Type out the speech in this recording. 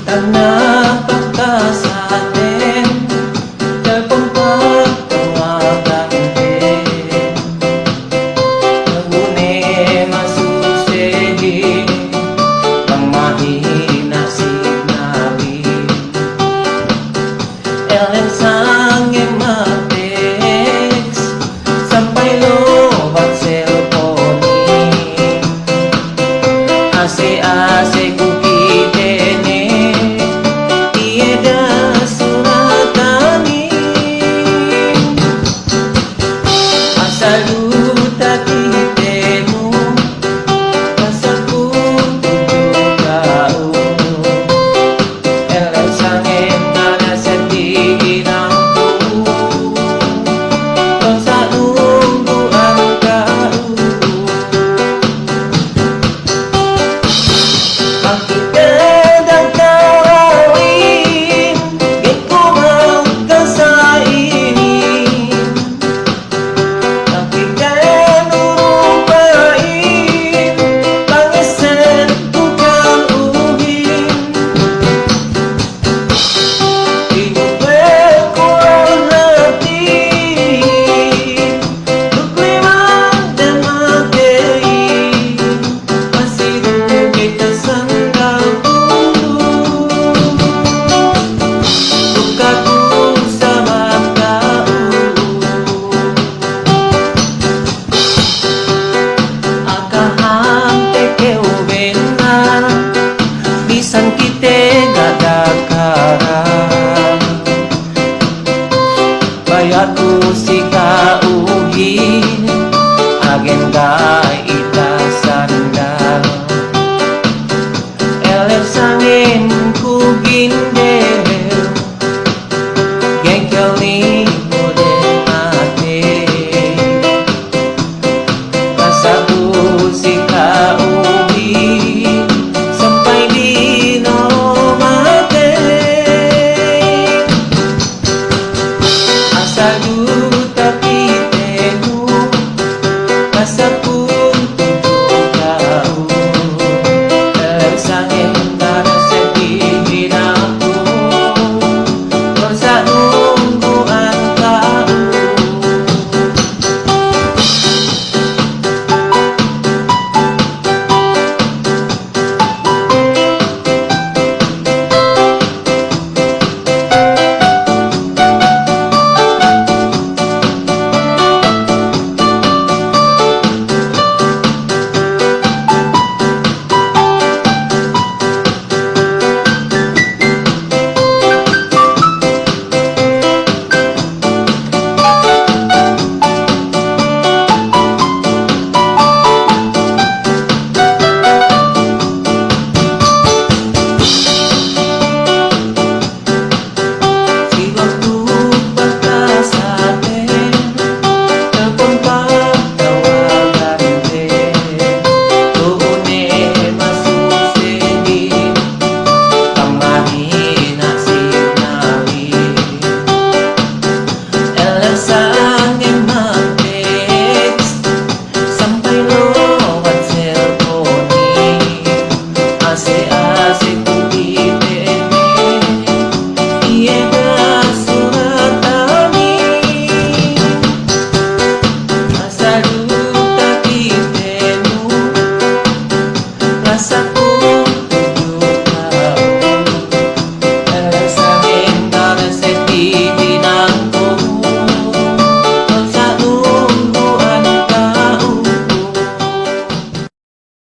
Tak napagkasatin, telepon pagtawagan din. Ngunit masusihi, ang mahina sinabi. Ellen sang ematex, sampai lobat cellphone. Ase-ase kukitene, tiada suratani. Asal utak kitemu, rasaku tujuh kau. Ellen sang emana sedih nangku, dosa nungguan kau. Aku kadang kawin, ku mau kasa ini, tapi kan lupain tangisan ku kau uhin. Hidup berkurang hati, untuk lewat dan materi, masih dulu kita sandal dulu. Lukaku sama kau, akahan tekeu benar, bisan kita gadakarang. Bayarku si kauhin, agen gay ita sandal. Ellen sangin ku gin